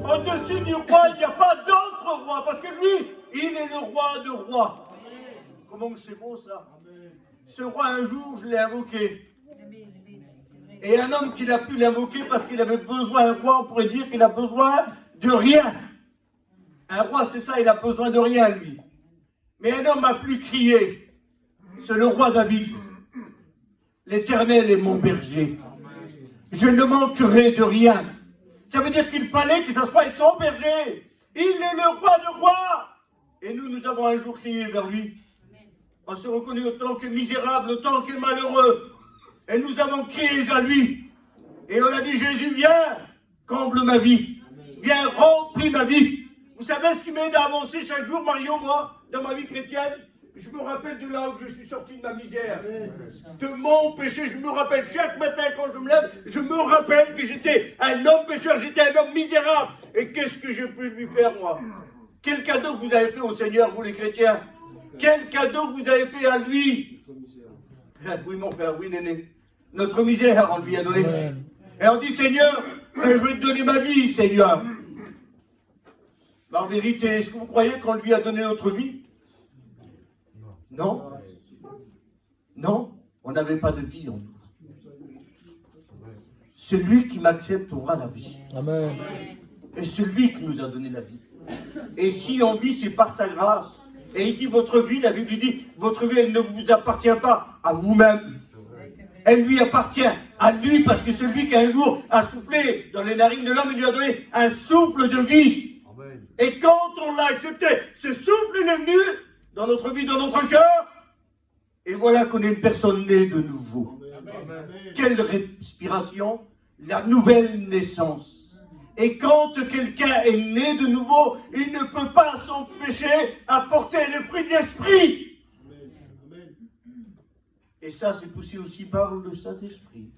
Au-dessus du roi, il n'y a pas d'autre roi, parce que lui, il est le roi de rois. Comment c'est beau ça? Ce roi, un jour, je l'ai invoqué. Et un homme qui n'a pu l'invoquer parce qu'il avait besoin, un roi, on pourrait dire qu'il a besoin de rien. Un roi, c'est ça, il a besoin de rien, lui. Mais un homme a pu crier. C'est le roi David. L'Éternel est mon berger. Je ne manquerai de rien. Ça veut dire qu'il fallait que ça soit son berger. Il est le roi de rois. Et nous avons un jour crié vers lui. On se reconnaît autant que misérable, autant que malheureux. Et nous avons crié à lui. Et on a dit, Jésus, viens, comble ma vie. Viens, remplis ma vie. Vous savez ce qui m'aide à avancer chaque jour, Mario, moi, dans ma vie chrétienne? Je me rappelle de là où je suis sorti de ma misère, de mon péché. Je me rappelle chaque matin quand je me lève, je me rappelle que j'étais un homme pécheur, j'étais un homme misérable. Et qu'est-ce que je peux lui faire, moi? Quel cadeau vous avez fait au Seigneur, vous les chrétiens? Quel cadeau vous avez fait à lui? Oui, mon frère, oui, Néné. Notre misère, on lui a donné. Et on dit, Seigneur, je vais te donner ma vie, Seigneur. En vérité, est-ce que vous croyez qu'on lui a donné notre vie? Non. Non, on n'avait pas de vie en nous. Celui qui m'accepte aura la vie. Amen. Et celui qui nous a donné la vie. Et si on vit, c'est par sa grâce. Et il dit, votre vie, la Bible dit, votre vie, elle ne vous appartient pas à vous-même. Elle lui appartient à lui, parce que celui qui un jour a soufflé dans les narines de l'homme, il lui a donné un souffle de vie. Amen. Et quand on l'a accepté, ce souffle est venu dans notre vie, dans notre cœur. Et voilà qu'on est une personne née de nouveau. Amen. Quelle respiration, la nouvelle naissance. Et quand quelqu'un est né de nouveau, il ne peut pas s'empêcher à porter les fruits de l'esprit. Et ça, c'est poussé aussi par le Saint-Esprit.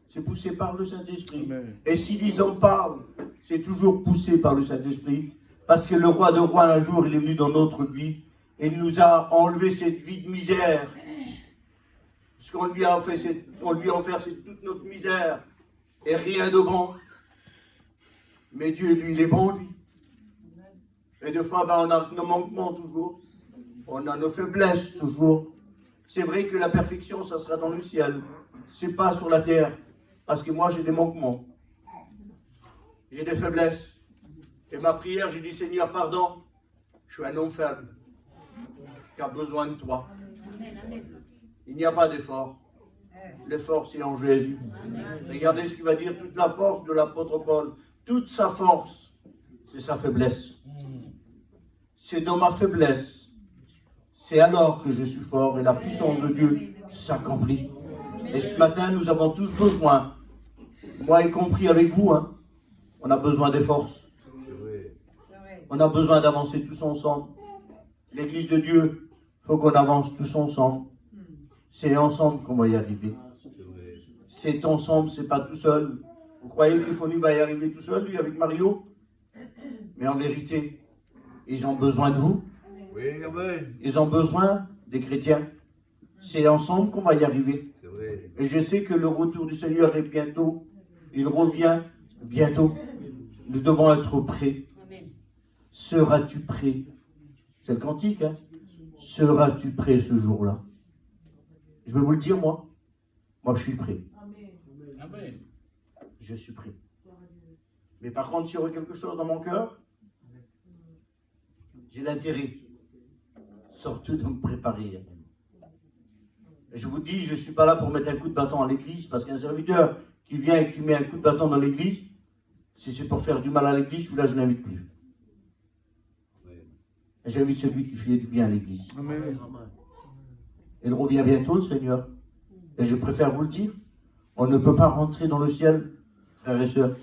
C'est poussé par le Saint-Esprit. Et si les hommes parlent, c'est toujours poussé par le Saint-Esprit. Parce que le roi de rois, un jour, il est venu dans notre vie. Et il nous a enlevé cette vie de misère. Ce qu'on lui a offert, c'est toute notre misère. Et rien de grand. Mais Dieu, lui, il est bon, lui. Et des fois, on a nos manquements toujours. On a nos faiblesses toujours. C'est vrai que la perfection, ça sera dans le ciel. C'est pas sur la terre. Parce que moi, j'ai des manquements. J'ai des faiblesses. Et ma prière, j'ai dit, Seigneur, pardon. Je suis un homme faible. Qui a besoin de toi. Il n'y a pas d'effort. L'effort, c'est en Jésus. Regardez ce qu'il va dire, toute la force de l'apôtre Paul. Toute sa force, c'est sa faiblesse. C'est dans ma faiblesse. C'est alors que je suis fort et la puissance de Dieu s'accomplit. Et ce matin, nous avons tous besoin, moi y compris avec vous, on a besoin des forces. On a besoin d'avancer tous ensemble. L'Église de Dieu, il faut qu'on avance tous ensemble. C'est ensemble qu'on va y arriver. C'est ensemble, c'est pas tout seul. Vous croyez que Fonny va y arriver tout seul, lui, avec Mario? Mais en vérité, ils ont besoin de vous. Oui, amen. Ils ont besoin des chrétiens. C'est ensemble qu'on va y arriver. Et je sais que le retour du Seigneur est bientôt. Il revient bientôt. Nous devons être prêts. Seras-tu prêt? C'est le cantique, hein? Seras-tu prêt ce jour-là? Je vais vous le dire, moi. Moi, je suis prêt. Amen. Je suis prêt. Mais par contre, s'il y aurait quelque chose dans mon cœur, j'ai l'intérêt surtout de me préparer. Et je vous dis, je ne suis pas là pour mettre un coup de bâton à l'église, parce qu'un serviteur qui vient et qui met un coup de bâton dans l'église, si c'est pour faire du mal à l'église, celui-là, je ne l'invite plus. Et j'invite celui qui fait du bien à l'église. Amen. Il revient bientôt, le Seigneur. Et je préfère vous le dire, on ne peut pas rentrer dans le ciel, frères et sœurs,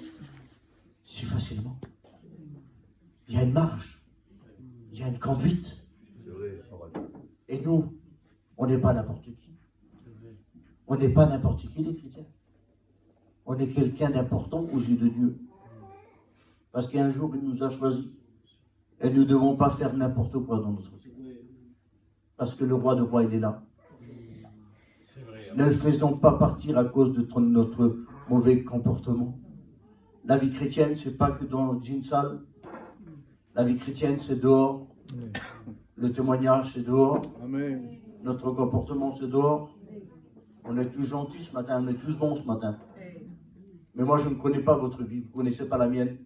si facilement. Il y a une marche, il y a une conduite. Et nous, on n'est pas n'importe qui. On n'est pas n'importe qui, les chrétiens. On est quelqu'un d'important aux yeux de Dieu. Parce qu'un jour, il nous a choisis. Et nous ne devons pas faire n'importe quoi dans notre vie. Parce que le roi de rois, il est là. Ne le faisons pas partir à cause de notre mauvais comportement. La vie chrétienne, c'est pas que dans une salle. La vie chrétienne, c'est dehors. Le témoignage, c'est dehors. Amen. Notre comportement, c'est dehors. On est tous gentils ce matin, on est tous bons ce matin. Mais moi, je ne connais pas votre vie, vous ne connaissez pas la mienne.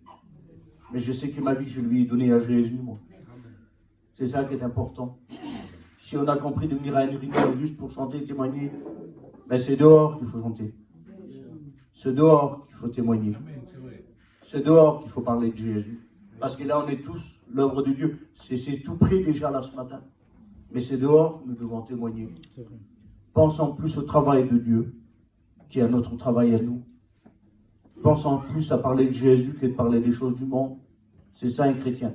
Mais je sais que ma vie, je lui ai donnée à Jésus, moi. C'est ça qui est important. Si on a compris de venir à une réunion juste pour chanter et témoigner, ben c'est dehors qu'il faut chanter. C'est dehors qu'il faut témoigner. C'est dehors qu'il faut parler de Jésus. Parce que là, on est tous l'œuvre de Dieu. C'est tout près déjà là ce matin. Mais c'est dehors que nous devons témoigner. Pensons plus au travail de Dieu, qui est notre travail à nous. Pensons plus à parler de Jésus que de parler des choses du monde. C'est ça un chrétien.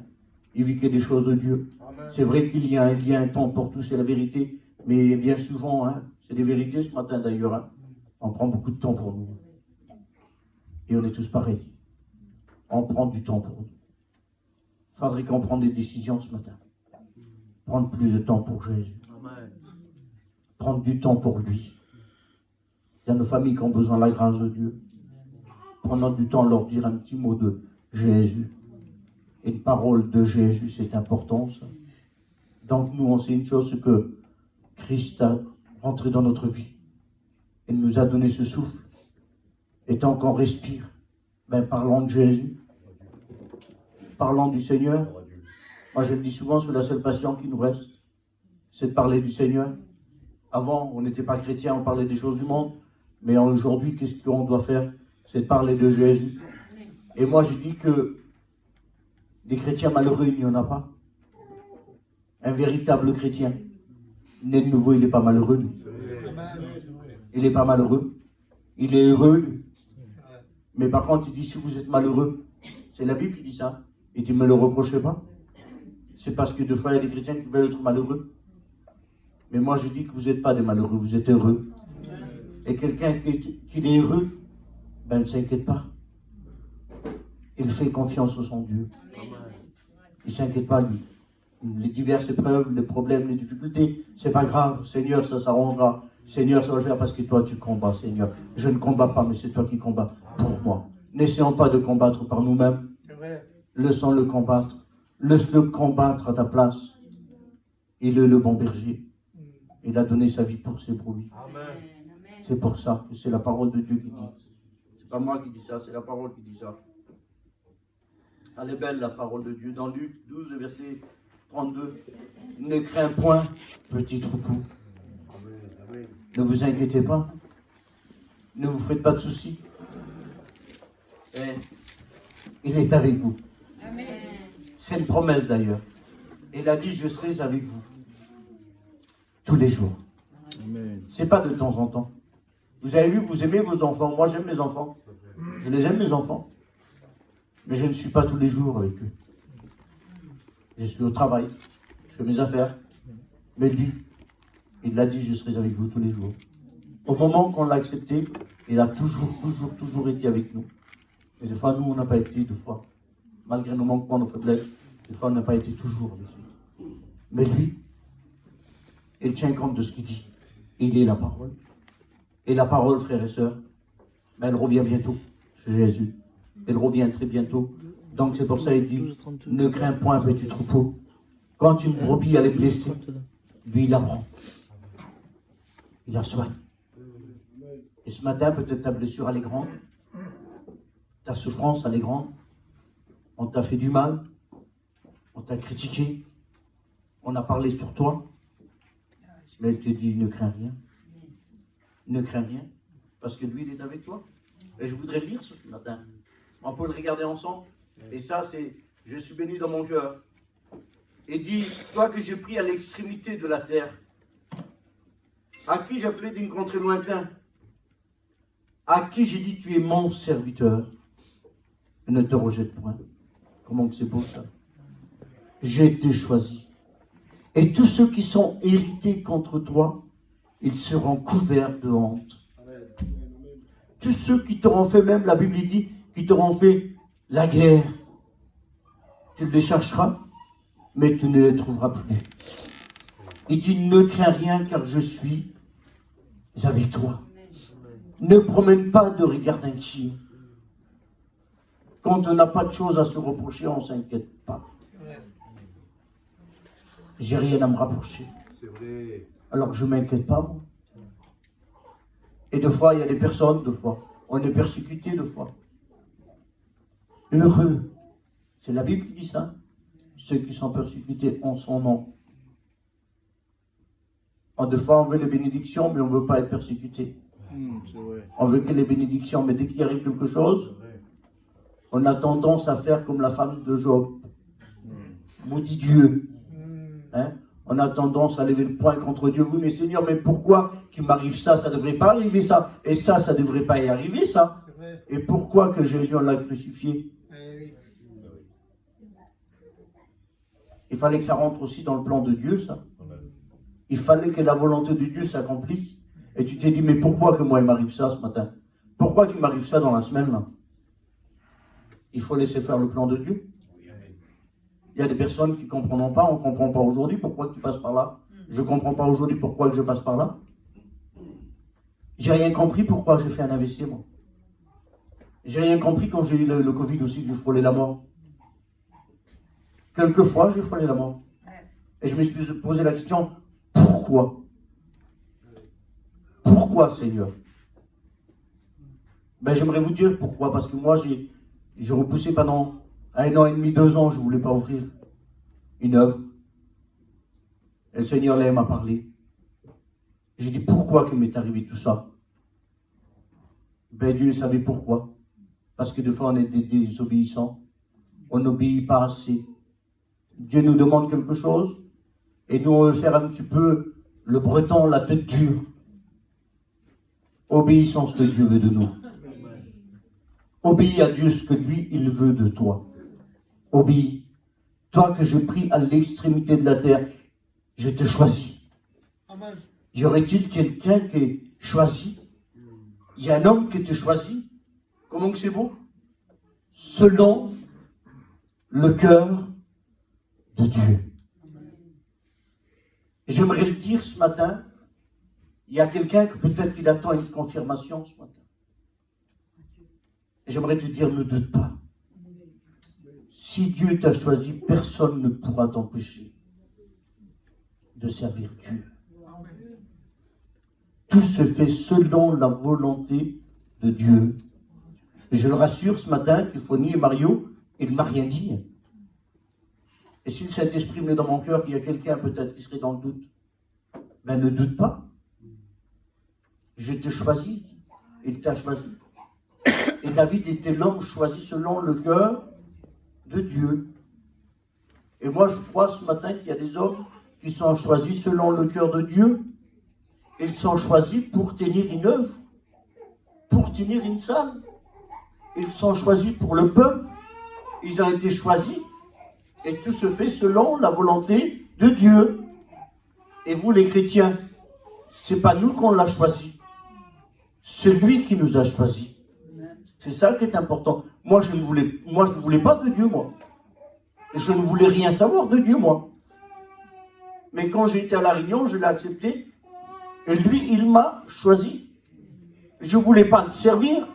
Il vit que des choses de Dieu. C'est vrai qu'il y a un temps pour tout, c'est la vérité. Mais bien souvent, hein, c'est des vérités ce matin d'ailleurs. Hein, on prend beaucoup de temps pour nous. Et on est tous pareils. On prend du temps pour nous. Il faudrait qu'on prenne des décisions ce matin. Prendre plus de temps pour Jésus. Prendre du temps pour lui. Il y a nos familles qui ont besoin de la grâce de Dieu. Prenons du temps à leur dire un petit mot de Jésus. Et une parole de Jésus, c'est important ça. Donc nous, on sait une chose, c'est que Christ a rentré dans notre vie. Il nous a donné ce souffle. Et tant qu'on respire, ben parlons de Jésus. Parlons du Seigneur. Moi, je le dis souvent, c'est la seule passion qui nous reste. C'est de parler du Seigneur. Avant, on n'était pas chrétien, on parlait des choses du monde. Mais aujourd'hui, qu'est-ce qu'on doit faire? C'est de parler de Jésus. Et moi, je dis que des chrétiens malheureux, il n'y en a pas. Un véritable chrétien, né de nouveau, il n'est pas malheureux, lui. Il n'est pas malheureux. Il est heureux, lui. Mais par contre, il dit, si vous êtes malheureux, c'est la Bible qui dit ça. Et tu ne me le reproches pas. C'est parce que des fois, il y a des chrétiens qui veulent être malheureux. Mais moi, je dis que vous n'êtes pas des malheureux, vous êtes heureux. Et quelqu'un qui est heureux, ben, ne s'inquiète pas. Il fait confiance au son Dieu. Il ne s'inquiète pas, lui. Les diverses épreuves, les problèmes, les difficultés, c'est pas grave. Seigneur, ça s'arrangera. Seigneur, ça va le faire parce que toi, tu combats, Seigneur. Je ne combats pas, mais c'est toi qui combats pour moi. N'essayons pas de combattre par nous-mêmes. Laissons-le combattre. Laisse-le combattre à ta place. Il est le bon berger. Il a donné sa vie pour ses brebis. C'est pour ça que c'est la parole de Dieu qui dit. C'est pas moi qui dis ça, c'est la parole qui dit ça. Elle est belle la parole de Dieu. Dans Luc 12, verset 32. Ne crains point, petit troupeau. Ne vous inquiétez pas. Ne vous faites pas de soucis. Il est avec vous. C'est une promesse d'ailleurs. Il a dit, je serai avec vous. Tous les jours. C'est pas de temps en temps. Vous avez vu, vous aimez vos enfants. Moi, j'aime mes enfants. Je les aime, mes enfants. Mais je ne suis pas tous les jours avec eux. Je suis au travail. Je fais mes affaires. Mais lui, il l'a dit, je serai avec vous tous les jours. Au moment qu'on l'a accepté, il a toujours été avec nous. Et des fois, nous, on n'a pas été, des fois. Malgré nos manquements, nos faiblesses, des fois, on n'a pas été toujours avec lui. Mais lui, il tient compte de ce qu'il dit. Il est la parole. Et la parole, frères et sœurs, ben, elle revient bientôt chez Jésus. Elle revient très bientôt. Donc c'est pour ça qu'il dit, ne crains point, petit troupeau. Quand une brebis elle est blessée, lui il la prend. Il la soigne. Et ce matin, peut-être ta blessure elle est grande. Ta souffrance elle est grande. On t'a fait du mal. On t'a critiqué. On a parlé sur toi. Mais il te dit, ne crains rien. Ne crains rien. Parce que lui, il est avec toi. Et je voudrais lire ce matin. On peut le regarder ensemble. Et ça, c'est, je suis béni dans mon cœur. Et dit, toi que j'ai pris à l'extrémité de la terre, à qui j'appelais d'une contrée lointaine, à qui j'ai dit, tu es mon serviteur, ne te rejette point. Comment que c'est beau ça. J'ai été choisi. Et tous ceux qui sont irrités contre toi, ils seront couverts de honte. Tous ceux qui t'auront fait, même la Bible dit, qui t'auront fait la guerre, tu les chercheras, mais tu ne les trouveras plus. Et tu ne crains rien car je suis avec toi. Ne promène pas de regard inquiet. Quand on n'a pas de choses à se reprocher, on ne s'inquiète pas. J'ai rien à me rapprocher. Alors que je ne m'inquiète pas, moi. Et deux fois, il y a des personnes, deux fois. On est persécuté, deux fois. Heureux. C'est la Bible qui dit ça. Ceux qui sont persécutés en son nom. En deux fois, on veut les bénédictions, mais on ne veut pas être persécuté. On veut que les bénédictions, mais dès qu'il arrive quelque chose, on a tendance à faire comme la femme de Job. Maudit Dieu. Hein? On a tendance à lever le poing contre Dieu. Oui, mais Seigneur, mais pourquoi qu'il m'arrive ça? Ça ne devrait pas arriver ça. Et ça ne devrait pas y arriver ça. Et pourquoi que Jésus l'a crucifié? Il fallait que ça rentre aussi dans le plan de Dieu, ça. Il fallait que la volonté de Dieu s'accomplisse. Et tu t'es dit, mais pourquoi que moi il m'arrive ça ce matin? Pourquoi qu'il m'arrive ça dans la semaine là? Il faut laisser faire le plan de Dieu. Il y a des personnes qui ne comprendront pas, on ne comprend pas aujourd'hui pourquoi tu passes par là. Je ne comprends pas aujourd'hui pourquoi je passe par là. J'ai rien compris pourquoi j'ai fait un AVC, moi. J'ai rien compris quand j'ai eu le Covid aussi, que j'ai frôlé la mort. Quelquefois, j'ai frôlé la mort. Et je me suis posé la question, pourquoi? Pourquoi, Seigneur? Ben, j'aimerais vous dire pourquoi. Parce que moi, j'ai repoussé pendant 1 an et demi, 2 ans, je ne voulais pas ouvrir une œuvre. Et le Seigneur là m'a parlé. J'ai dit, pourquoi qu'il m'est arrivé tout ça? Ben, Dieu savait pourquoi. Parce que des fois, on est des désobéissants. On n'obéit pas assez. Dieu nous demande quelque chose. Et nous, on veut faire un petit peu le breton, la tête dure. Obéissons ce que Dieu veut de nous. Obéis à Dieu ce que lui, il veut de toi. Obéis. Toi que j'ai pris à l'extrémité de la terre, je te choisis. Amen. Y aurait-il quelqu'un qui est choisi? Il y a un homme qui te choisit. Comment que c'est beau? Selon le cœur de Dieu. J'aimerais le dire ce matin. Il y a quelqu'un que peut-être qu'il attend une confirmation ce matin. J'aimerais te dire, ne doute pas. Si Dieu t'a choisi, personne ne pourra t'empêcher de servir Dieu. Tout se fait selon la volonté de Dieu. Et je le rassure ce matin qu'il faut nier Mario, il ne m'a rien dit. Et si le Saint-Esprit met dans mon cœur qu'il y a quelqu'un peut-être qui serait dans le doute, ben ne doute pas. Je te choisis, il t'a choisi. Et David était l'homme choisi selon le cœur de Dieu. Et moi je crois ce matin qu'il y a des hommes qui sont choisis selon le cœur de Dieu. Ils sont choisis pour tenir une œuvre, pour tenir une salle. Ils sont choisis pour le peuple. Ils ont été choisis. Et tout se fait selon la volonté de Dieu. Et vous les chrétiens, c'est pas nous qu'on l'a choisi. C'est lui qui nous a choisis. C'est ça qui est important. Moi, je ne voulais pas de Dieu, moi. Je ne voulais rien savoir de Dieu, moi. Mais quand j'étais à la Réunion, je l'ai accepté. Et lui, il m'a choisi. Je ne voulais pas le servir.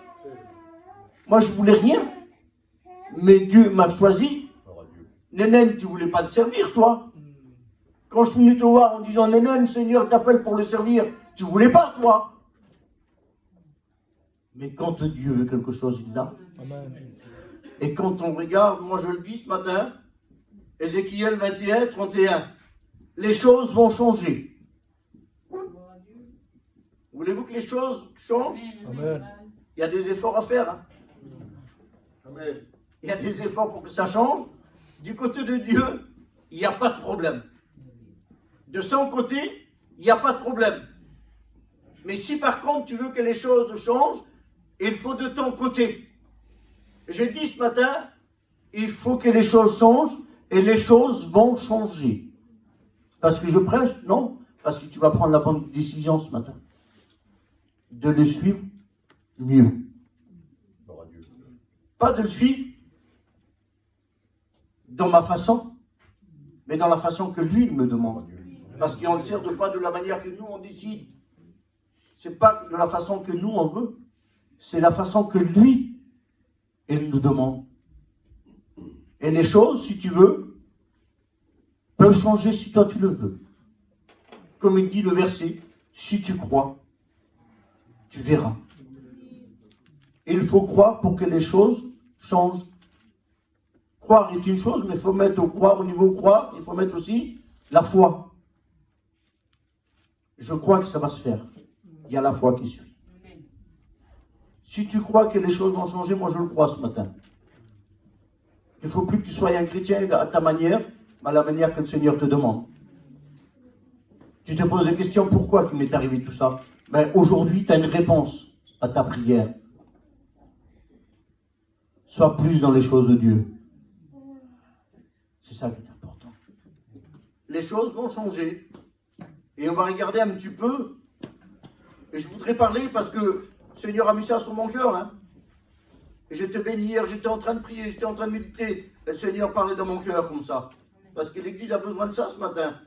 Moi, je ne voulais rien. Mais Dieu m'a choisi. Nénène, tu ne voulais pas le servir, toi. Quand je suis venu te voir en disant, Nénène, Seigneur t'appelle pour le servir, tu ne voulais pas, toi. Mais quand Dieu veut quelque chose, il l'a. Et quand on regarde, moi je le dis ce matin, Ézéchiel 21, 31, les choses vont changer. Voulez-vous que les choses changent? Amen. Il y a des efforts à faire. Hein? Amen. Il y a des efforts pour que ça change. Du côté de Dieu, il n'y a pas de problème. De son côté, il n'y a pas de problème. Mais si par contre tu veux que les choses changent, il faut de ton côté. Je dis ce matin, il faut que les choses changent et les choses vont changer. Parce que je prêche? Non. Parce que tu vas prendre la bonne décision ce matin. De le suivre mieux. Pas de le suivre dans ma façon, mais dans la façon que lui me demande. Parce qu'on le sert deux fois de la manière que nous on décide. C'est pas de la façon que nous on veut. C'est la façon que lui, il nous demande. Et les choses, si tu veux, peuvent changer si toi tu le veux. Comme il dit le verset, si tu crois, tu verras. Et il faut croire pour que les choses changent. Croire est une chose, mais il faut mettre au niveau croire, il faut mettre aussi la foi. Je crois que ça va se faire. Il y a la foi qui suit. Si tu crois que les choses vont changer, moi je le crois ce matin. Il ne faut plus que tu sois un chrétien à ta manière, mais à la manière que le Seigneur te demande. Tu te poses des questions, pourquoi il m'est arrivé tout ça? Ben, aujourd'hui, tu as une réponse à ta prière. Sois plus dans les choses de Dieu. C'est ça qui est important. Les choses vont changer. Et on va regarder un petit peu. Et je voudrais parler parce que le Seigneur a mis ça sur mon cœur. Hein. Et j'étais béni hier, j'étais en train de prier, j'étais en train de méditer. Et le Seigneur parlait dans mon cœur comme ça. Parce que l'Église a besoin de ça ce matin.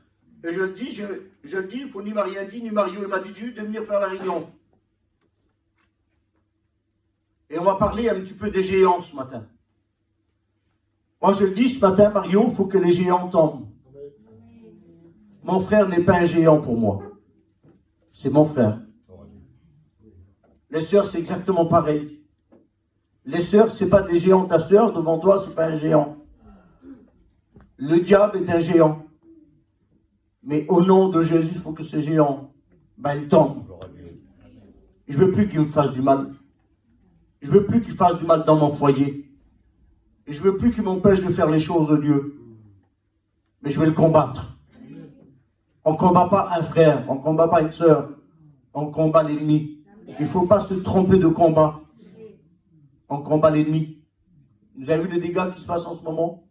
Et je le dis, il ne faut ni Marie dit, ni Mario. Il m'a dit juste de venir faire la réunion. Et on va parler un petit peu des géants ce matin. Moi je le dis ce matin, Mario, il faut que les géants tombent. Mon frère n'est pas un géant pour moi. C'est mon frère. Les sœurs, c'est exactement pareil. Les sœurs, ce n'est pas des géants. Ta sœur, devant toi, ce n'est pas un géant. Le diable est un géant. Mais au nom de Jésus, il faut que ce géant, il tombe. Je ne veux plus qu'il me fasse du mal. Je ne veux plus qu'il fasse du mal dans mon foyer. Et je ne veux plus qu'il m'empêche de faire les choses de Dieu. Mais je vais le combattre. On ne combat pas un frère, on ne combat pas une sœur. On combat l'ennemi. Il ne faut pas se tromper de combat. On combat l'ennemi. Vous avez vu les dégâts qui se passent en ce moment?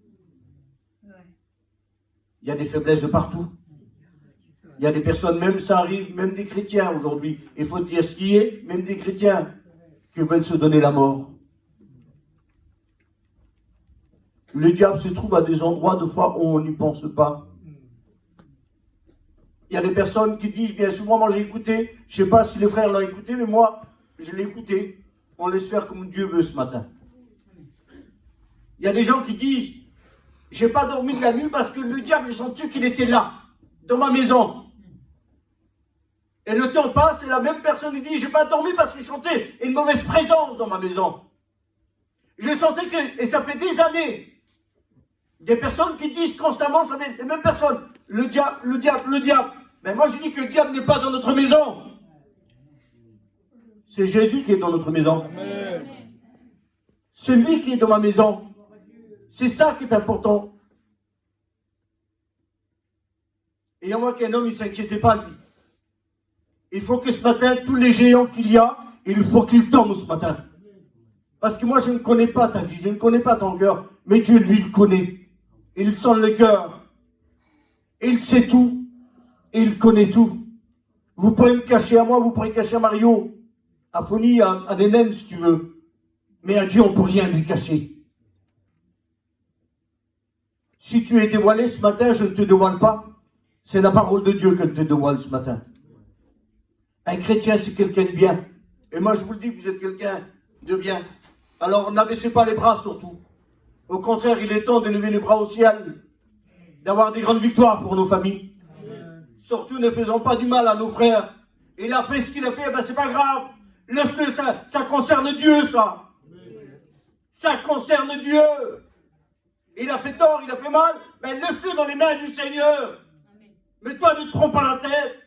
Il y a des faiblesses de partout. Il y a des personnes, même ça arrive, même des chrétiens aujourd'hui. Il faut dire ce qui est, même des chrétiens qui veulent se donner la mort. Le diable se trouve à des endroits de fois où on n'y pense pas. Il y a des personnes qui disent, bien souvent, moi j'ai écouté, je ne sais pas si les frères l'ont écouté, mais moi, je l'ai écouté. On laisse faire comme Dieu veut ce matin. Il y a des gens qui disent, je n'ai pas dormi de la nuit parce que le diable, j'ai senti qu'il était là, dans ma maison. Et le temps passe et la même personne lui dit, je n'ai pas dormi parce que je sentais une mauvaise présence dans ma maison. Je sentais que, et ça fait des années, des personnes qui disent constamment, ça fait les mêmes personnes, le diable, le diable, le diable. Mais moi je dis que le diable n'est pas dans notre maison. C'est Jésus qui est dans notre maison. Amen. C'est lui qui est dans ma maison. C'est ça qui est important. Et on voit qu'un homme, il ne s'inquiétait pas, lui. Il faut que ce matin, tous les géants qu'il y a, il faut qu'ils tombent ce matin. Parce que moi, je ne connais pas ta vie, je ne connais pas ton cœur, mais Dieu, lui, il connaît. Il sent le cœur. Il sait tout. Il connaît tout. Vous pourrez me cacher à moi, vous pourrez cacher à Mario, à Fonny, à Nénène, si tu veux. Mais à Dieu, on ne peut rien lui cacher. Si tu es dévoilé ce matin, je ne te dévoile pas. C'est la parole de Dieu qu'elle te dévoile ce matin. Un chrétien, c'est quelqu'un de bien. Et moi, je vous le dis, vous êtes quelqu'un de bien. Alors, n'abaissez pas les bras, surtout. Au contraire, il est temps de lever les bras au ciel, d'avoir des grandes victoires pour nos familles. Amen. Surtout, ne faisons pas du mal à nos frères. Il a fait ce qu'il a fait, c'est pas grave. Laisse-le, ça concerne Dieu, ça. Amen. Ça concerne Dieu. Il a fait tort, il a fait mal, laisse-le dans les mains du Seigneur. Amen. Mais toi, ne te prends pas la tête.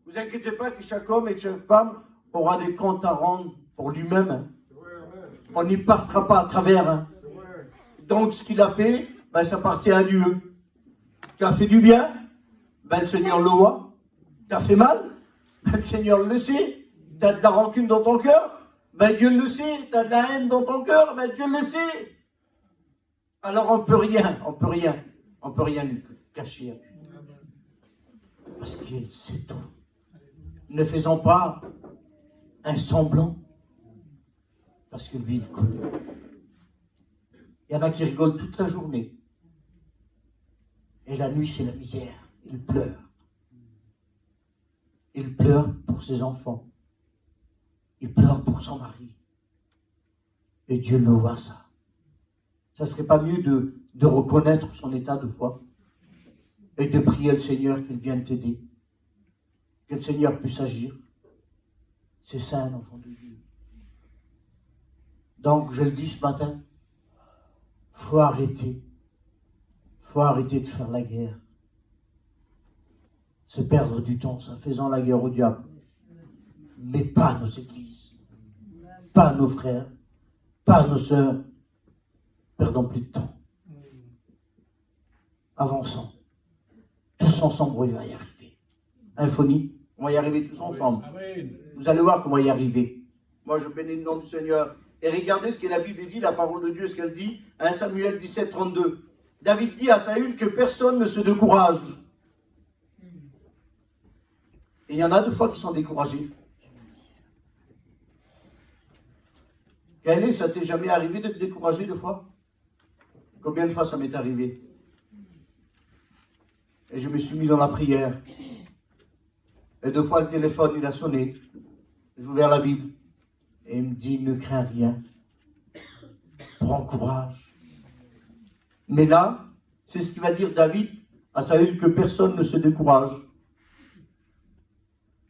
Ne vous inquiétez pas que chaque homme et chaque femme aura des comptes à rendre pour lui-même. On n'y passera pas à travers. Donc, ce qu'il a fait, ça appartient à Dieu. Tu as fait du bien, le Seigneur le voit. Tu as fait mal, le Seigneur le sait. Tu as de la rancune dans ton cœur, Dieu le sait. Tu as de la haine dans ton cœur, Dieu le sait. Alors, on ne peut rien lui cacher. Parce qu'il sait tout. Ne faisons pas un semblant. Parce que lui, il connaît. Il y en a qui rigolent toute la journée. Et la nuit, c'est la misère. Il pleure. Il pleure pour ses enfants. Il pleure pour son mari. Et Dieu le voit ça. ça ne serait pas mieux de reconnaître son état de foi et de prier le Seigneur qu'il vienne t'aider, que le Seigneur puisse agir. C'est ça un enfant de Dieu. Donc, je le dis ce matin, faut arrêter de faire la guerre. Se perdre du temps, en faisant la guerre au diable. Mais pas à nos églises, pas à nos frères, pas à nos sœurs. Perdons plus de temps. Avançons. Tous ensemble, on va y arriver. Infonie, on va y arriver tous ensemble. Vous allez voir comment y arriver. Moi, je bénis le nom du Seigneur. Et regardez ce que la Bible dit, la parole de Dieu, ce qu'elle dit. 1 Samuel 17, 32. David dit à Saül que personne ne se décourage. Et il y en a 2 fois qui sont découragés. Quelle ça t'est jamais arrivé d'être découragé 2 fois? Combien de fois ça m'est arrivé? Et je me suis mis dans la prière. Et 2 fois le téléphone il a sonné. J'ai ouvert la Bible. Et il me dit, ne crains rien. Prends courage. Mais là, c'est ce qu'il va dire David à Saül, que personne ne se décourage.